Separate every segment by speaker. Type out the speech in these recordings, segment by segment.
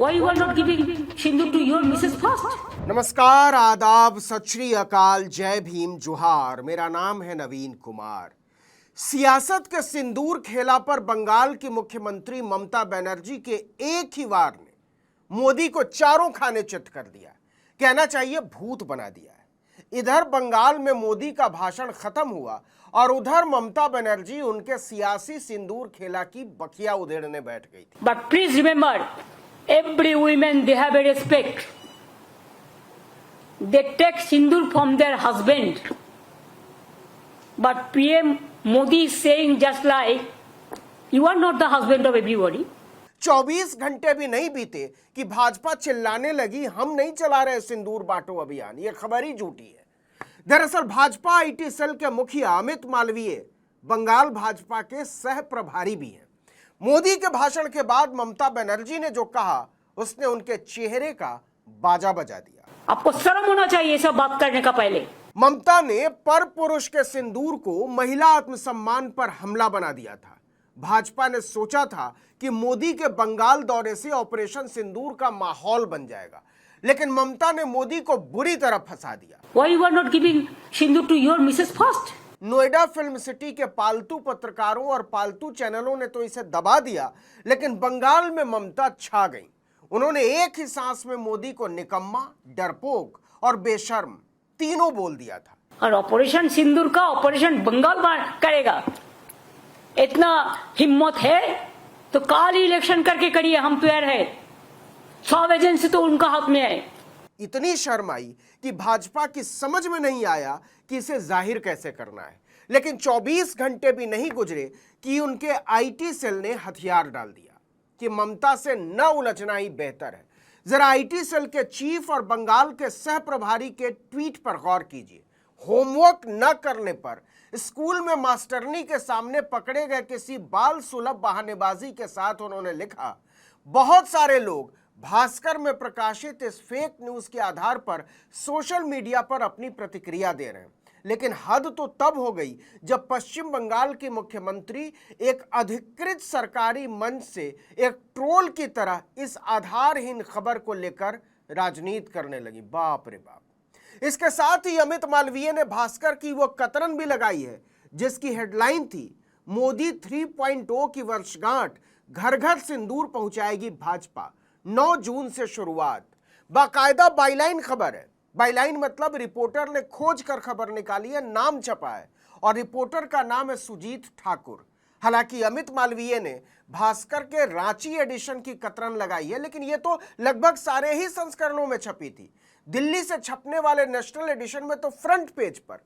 Speaker 1: Why you are not giving Sindoor to your Mrs. first?
Speaker 2: नमस्कार, आदाब, सत श्री अकाल, जय भीम, जोहार। मेरा नाम है नवीन कुमार। सियासत के सिंदूर खेला पर बंगाल की मुख्यमंत्री ममता बनर्जी के एक ही वार ने मोदी को चारों खाने चित कर दिया, कहना चाहिए भूत बना दिया है। इधर बंगाल में मोदी का भाषण खत्म हुआ और उधर ममता बनर्जी उनके सियासी सिंदूर खेला की बखिया उधेड़ने बैठ गई थी।
Speaker 1: But please remember, every woman they have a respect. They take sindoor from their husband. But PM Modi is saying just like, you are not the husband of everybody.
Speaker 2: 24 घंटे भी नहीं बीते कि भाजपा चिल्लाने लगी, हम नहीं चला रहे सिंदूर बांटो अभियान। ये खबर ही झूठी है। दरअसल भाजपा आईटी सेल के मुखिया अमित मालवीय बंगाल भाजपा के सह प्रभारी भी हैं। मोदी के भाषण के बाद ममता बनर्जी ने जो कहा, उसने उनके चेहरे का बाजा बजा दिया।
Speaker 1: आपको शर्म होना चाहिए ये सब बात करने का पहले।
Speaker 2: ममता ने पर पुरुष के सिंदूर को महिला आत्मसम्मान पर हमला बना दिया था। भाजपा ने सोचा था कि मोदी के बंगाल दौरे से ऑपरेशन सिंदूर का माहौल बन जाएगा, लेकिन ममता ने मोदी को बुरी तरह फंसा दिया।
Speaker 1: Why you are not giving sindoor to your Mrs. first?
Speaker 2: Noida film city के पालतू पत्रकारों और पालतू चैनलों ने तो इसे दबा दिया, लेकिन बंगाल में ममता छा गई। उन्होंने एक ही सांस में मोदी को निकम्मा, डरपोक और बेशर्म तीनों बोल दिया था।
Speaker 1: और ऑपरेशन सिंदूर का ऑपरेशन बंगाल करेगा, इतना हिम्मत है तो काल इलेक्शन करके करिए, हम तैयार है। सब एजेंसी तो उनका हाथ में है।
Speaker 2: इतनी शर्म आई कि भाजपा की समझ में नहीं आया कि इसे जाहिर कैसे करना है, लेकिन 24 घंटे भी नहीं गुजरे कि उनके आईटी सेल ने हथियार डाल दिया कि ममता से न उलझना ही बेहतर है। जरा आईटी सेल के चीफ और बंगाल के सह प्रभारी के ट्वीट पर गौर कीजिए। होमवर्क न करने पर स्कूल में मास्टरनी के सामने पकड़े गए किसी बाल सुलभ बहानेबाजी के साथ उन्होंने लिखा, बहुत सारे लोग भास्कर में प्रकाशित इस फेक न्यूज के आधार पर सोशल मीडिया पर अपनी प्रतिक्रिया दे रहे हैं, लेकिन हद तो तब हो गई जब पश्चिम बंगाल की मुख्यमंत्री एक अधिकृत सरकारी मंच से एक ट्रोल की तरह इस आधारहीन खबर को लेकर राजनीति करने लगी। बाप रे बाप। इसके साथ ही अमित मालवीय ने भास्कर की वो कतरन भी लगाई है जिसकी हेडलाइन थी, मोदी 3.0 की वर्षगांठ, घर घर सिंदूर पहुंचाएगी भाजपा, 9 जून से शुरुआत। बाकायदा बाईलाइन खबर है। बाईलाइन मतलब रिपोर्टर ने खोज कर खबर निकाली है, नाम छपा है और रिपोर्टर का नाम है सुजीत ठाकुर। हालांकि अमित मालवीय ने भास्कर के रांची एडिशन की कतरन लगाई है, लेकिन यह तो लगभग सारे ही संस्करणों में छपी थी। दिल्ली से छपने वाले नेशनल एडिशन में तो फ्रंट पेज पर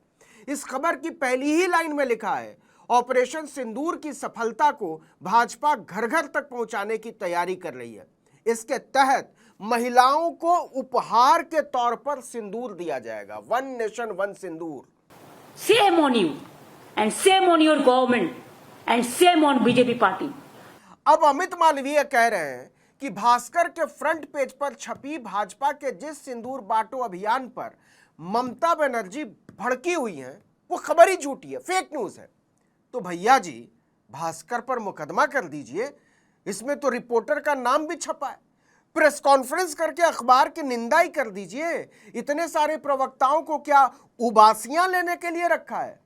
Speaker 2: इस खबर की पहली ही लाइन में लिखा है, ऑपरेशन सिंदूर की सफलता को भाजपा घर घर तक पहुंचाने की तैयारी कर रही है। इसके तहत महिलाओं को उपहार के तौर पर सिंदूर दिया जाएगा। One nation one Sindoor.
Speaker 1: Shame on you and shame on your government and shame on BJP party.
Speaker 2: अब अमित मालवीय कह रहे हैं कि भास्कर के फ्रंट पेज पर छपी भाजपा के जिस सिंदूर बांटो अभियान पर ममता बनर्जी भड़की हुई हैं, वो खबर ही झूठी है, फेक न्यूज है। तो भैया जी, भास्कर पर मुकदमा कर दीजिए, इसमें तो रिपोर्टर का नाम भी छपा है। प्रेस कॉन्फ्रेंस करके अखबार की निंदा ही कर दीजिए। इतने सारे प्रवक्ताओं को क्या उबासियां लेने के लिए रखा है?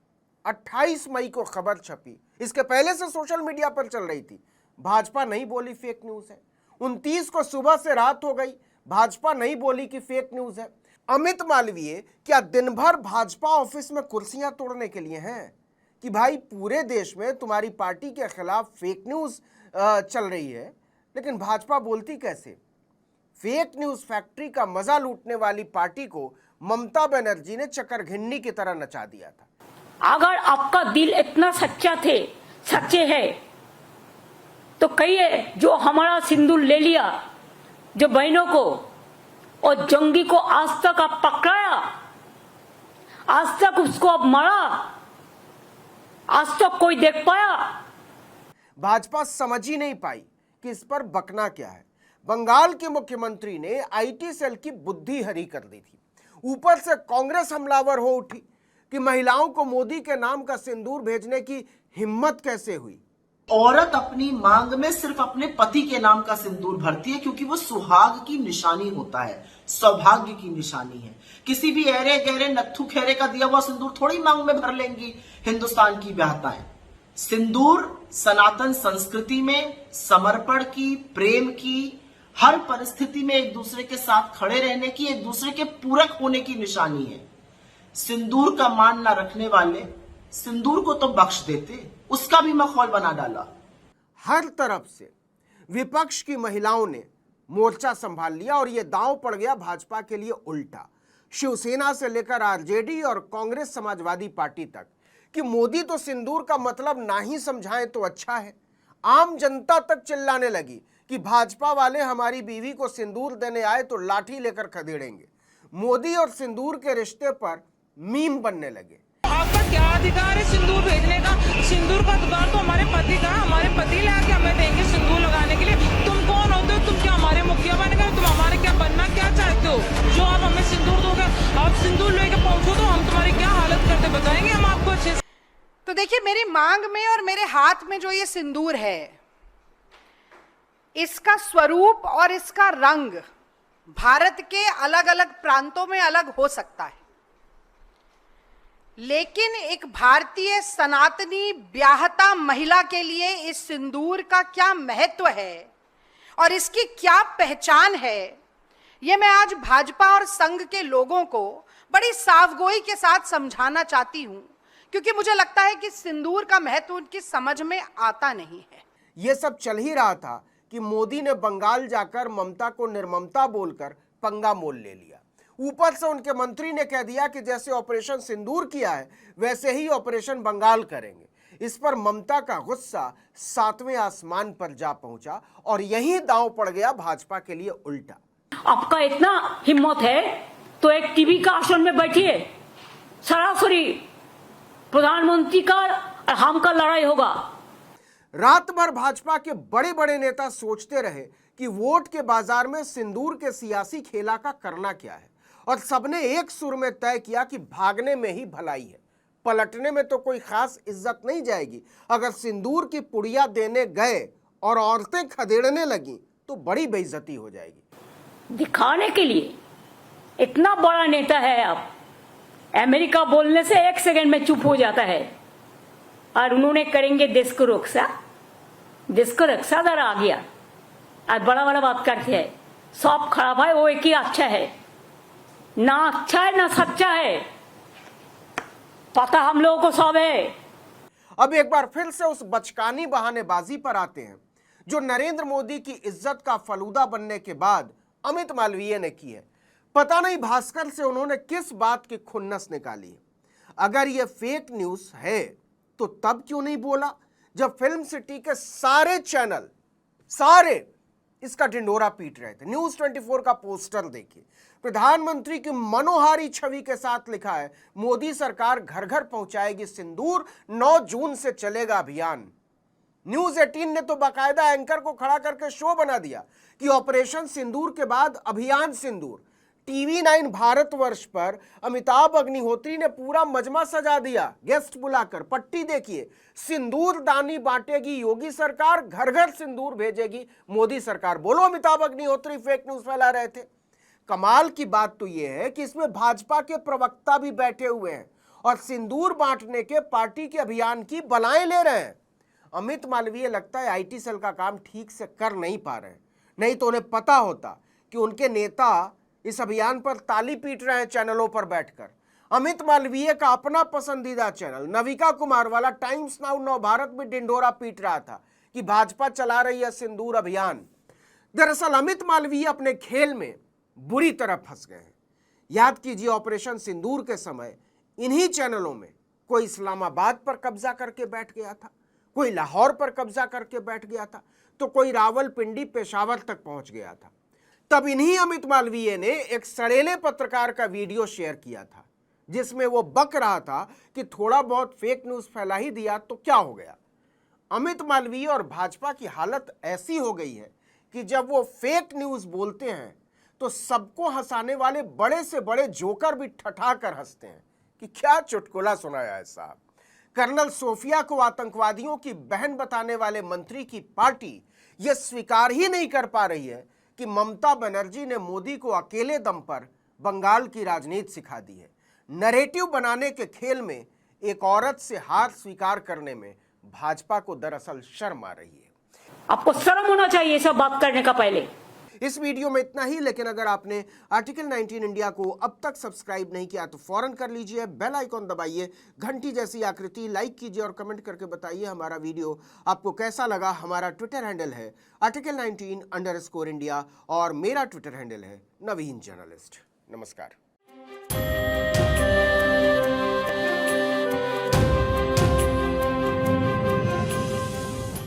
Speaker 2: 28 मई को खबर छपी, इसके पहले से सोशल मीडिया पर चल रही थी। भाजपा नहीं बोली फेक न्यूज है। 29 को सुबह से रात हो गई, भाजपा नहीं बोली कि फेक न्यूज है। अमित मालवीय क्या दिन भर भाजपा ऑफिस में कुर्सियां तोड़ने के लिए हैं कि भाई पूरे देश में तुम्हारी पार्टी के खिलाफ फेक न्यूज चल रही है, लेकिन भाजपा बोलती कैसे? फेक न्यूज फैक्ट्री का मजा लूटने वाली पार्टी को ममता बनर्जी ने चकरघिन्नी की तरह नचा दिया था।
Speaker 1: अगर आपका दिल इतना सच्चे है तो कहिए, जो हमारा सिंदूर ले लिया, जो बहनों को और जंगी को आज तक आप पकड़ाया, आज तक उसको आप मारा, आज तक कोई देख पाया?
Speaker 2: भाजपा समझ ही नहीं पाई कि इस पर बकना क्या है। बंगाल के मुख्यमंत्री ने आईटी सेल की बुद्धि हरी कर दी थी। ऊपर से कांग्रेस हमलावर हो उठी कि महिलाओं को मोदी के नाम का सिंदूर भेजने की हिम्मत कैसे हुई।
Speaker 3: औरत अपनी मांग में सिर्फ अपने पति के नाम का सिंदूर भरती है क्योंकि वो सुहाग की निशानी होता है, सौभाग्य की निशानी है। किसी भी ऐरे गहरे नत्थु खेरे का दिया हुआ सिंदूर थोड़ी मांग में भर लेंगी हिंदुस्तान की ब्याहताएं। सिंदूर सनातन संस्कृति में समर्पण की, प्रेम की, हर परिस्थिति में एक दूसरे के साथ खड़े रहने की, एक दूसरे के पूरक होने की निशानी है। सिंदूर का मान न रखने वाले सिंदूर को तो बख्श देते, उसका भी मखौल बना डाला।
Speaker 2: हर तरफ से विपक्ष की महिलाओं ने मोर्चा संभाल लिया और यह दांव पड़ गया भाजपा के लिए उल्टा। शिवसेना से लेकर आरजेडी और कांग्रेस समाजवादी पार्टी तक कि मोदी तो सिंदूर का मतलब ना ही समझाएं तो अच्छा है। आम जनता तक चिल्लाने लगी कि भाजपा वाले हमारी बीवी को सिंदूर देने आए तो लाठी लेकर खदेड़ेंगे। मोदी और सिंदूर के रिश्ते पर मीम बनने लगे।
Speaker 4: आपका क्या अधिकार है सिंदूर भेजने का? सिंदूर का अधिकार तो हमारे पति का, हमारे पति लाके हमें देंगे सिंदूर लगाने के लिए। तुम कौन होते हो? तुम क्या हमारे मुखिया बन गए? तुम हमारे क्या बनना क्या चाहते हो जो आप हमें सिंदूर दोगे? आप सिंदूर लेके पहुंचो तो हम तुम्हारी क्या हालत करते बताएंगे हम आपको अच्छे से।
Speaker 5: तो देखिए, मेरी मांग में और मेरे हाथ में जो ये सिंदूर है, इसका स्वरूप और इसका रंग भारत के अलग अलग प्रांतों में अलग हो सकता है, लेकिन एक भारतीय सनातनी ब्याहता महिला के लिए इस सिंदूर का क्या महत्व है और इसकी क्या पहचान है, ये मैं आज भाजपा और संघ के लोगों को बड़ी साफगोई के साथ समझाना चाहती हूं, क्योंकि मुझे लगता है कि सिंदूर का महत्व उनकी समझ में आता नहीं है।
Speaker 2: यह सब चल ही रहा था कि मोदी ने बंगाल जाकर ममता को निर्ममता बोलकर पंगा मोल ले लिया। ऊपर से उनके मंत्री ने कह दिया कि जैसे ऑपरेशन सिंदूर किया है वैसे ही ऑपरेशन बंगाल करेंगे। इस पर ममता का गुस्सा 7वें आसमान पर जा पहुंचा और यही दांव पड़ गया भाजपा के लिए उल्टा।
Speaker 1: आपका इतना हिम्मत है तो एक टीवी का आसन में बैठिए, सरासरी प्रधानमंत्री का और हम का लड़ाई होगा।
Speaker 2: रात भर भाजपा के बड़े बड़े नेता सोचते रहे कि वोट के बाजार में सिंदूर के सियासी खेला का करना क्या है, और सबने एक सुर में तय किया कि भागने में ही भलाई है, पलटने में तो कोई खास इज्जत नहीं जाएगी। अगर सिंदूर की पुड़िया देने गए और औरतें खदेड़ने लगी तो बड़ी बेइज्जती हो जाएगी।
Speaker 1: दिखाने के लिए इतना बड़ा नेता है आप, अमेरिका बोलने से 1 सेकंड में चुप हो जाता है, और उन्होंने करेंगे देश को रक्षा। देश को रक्षा दर आ गया, आज बड़ा बड़ा बात करते हैं। सब खराब है, वो एक ही अच्छा है, ना अच्छा है ना सच्चा है, पता हम लोगों को सब है।
Speaker 2: अब एक बार फिर से उस बचकानी बहानेबाजी पर आते हैं जो नरेंद्र मोदी की इज्जत का फलूदा बनने के बाद अमित मालवीय ने की है। पता नहीं भास्कर से उन्होंने किस बात की खुन्नस निकाली है। अगर ये फेक न्यूज है तो तब क्यों नहीं बोला जब फिल्म सिटी के सारे चैनल सारे इसका ढिंडोरा पीट रहे थे। न्यूज 24 का पोस्टर देखिए, प्रधानमंत्री की मनोहारी छवि के साथ लिखा है, मोदी सरकार घर घर पहुंचाएगी सिंदूर, 9 जून से चलेगा अभियान। न्यूज 18 ने तो बाकायदा एंकर को खड़ा करके शो बना दिया कि ऑपरेशन सिंदूर के बाद अभियान सिंदूर। टीवी 9 भारतवर्ष पर अमिताभ अग्निहोत्री ने पूरा मजमा सजा दिया, गेस्ट बुलाकर। पट्टी देखिए, सिंदूर दानी बांटेगी योगी सरकार, घर घर सिंदूर भेजेगी मोदी सरकार। बोलो अमिताभ अग्निहोत्री फेक न्यूज फैला रहे थे। कमाल की बात तो यह है कि इसमें भाजपा के प्रवक्ता भी बैठे हुए हैं और सिंदूर बांटने के पार्टी के अभियान की बलाएं ले रहे हैं। अमित मालवीय लगता है आईटी सेल का काम ठीक से कर नहीं पा रहे हैं, नहीं तो उन्हें पता होता कि उनके नेता इस अभियान पर ताली पीट रहे हैं चैनलों पर बैठकर। अमित मालवीय का अपना पसंदीदा चैनल नविका कुमार वाला टाइम्स नाउ नव भारत में ढिंडोरा पीट रहा था कि भाजपा चला रही है सिंदूर अभियान। दरअसल अमित मालवीय अपने खेल में बुरी तरह फंस गए हैं। याद कीजिए, ऑपरेशन सिंदूर के समय इन्हीं चैनलों में कोई इस्लामाबाद पर कब्जा करके बैठ गया था, कोई लाहौर पर कब्जा करके बैठ गया था, तो कोई रावलपिंडी पेशावर तक पहुंच गया था। तब इन्हीं अमित मालवीय ने एक सड़ेले पत्रकार का वीडियो शेयर किया था जिसमें वो बक रहा था कि थोड़ा बहुत फेक न्यूज फैला ही दिया तो क्या हो गया। अमित मालवीय और भाजपा की हालत ऐसी हो गई है कि जब वो फेक न्यूज बोलते हैं तो सबको हंसाने वाले बड़े से बड़े जोकर भी ठठाकर हंसते हैं कि क्या चुटकुला सुनाया है साहब। कर्नल सोफिया को आतंकवादियों की बहन बताने वाले मंत्री की पार्टी यह स्वीकार ही नहीं कर पा रही है कि ममता बनर्जी ने मोदी को अकेले दम पर बंगाल की राजनीति सिखा दी है। नैरेटिव बनाने के खेल में एक औरत से हार स्वीकार करने में भाजपा को दरअसल शर्म आ रही है।
Speaker 1: आपको शर्म होना चाहिए ये सब बात करने का पहले।
Speaker 2: इस वीडियो में इतना ही, लेकिन अगर आपने आर्टिकल 19 इंडिया को अब तक सब्सक्राइब नहीं किया तो फौरन कर लीजिए, बेल आइकॉन दबाइए, घंटी जैसी आकृति लाइक कीजिए और कमेंट करके बताइए हमारा वीडियो आपको कैसा लगा। हमारा ट्विटर हैंडल है article19_India और मेरा ट्विटर हैंडल है नवीन जर्नलिस्ट। नमस्कार।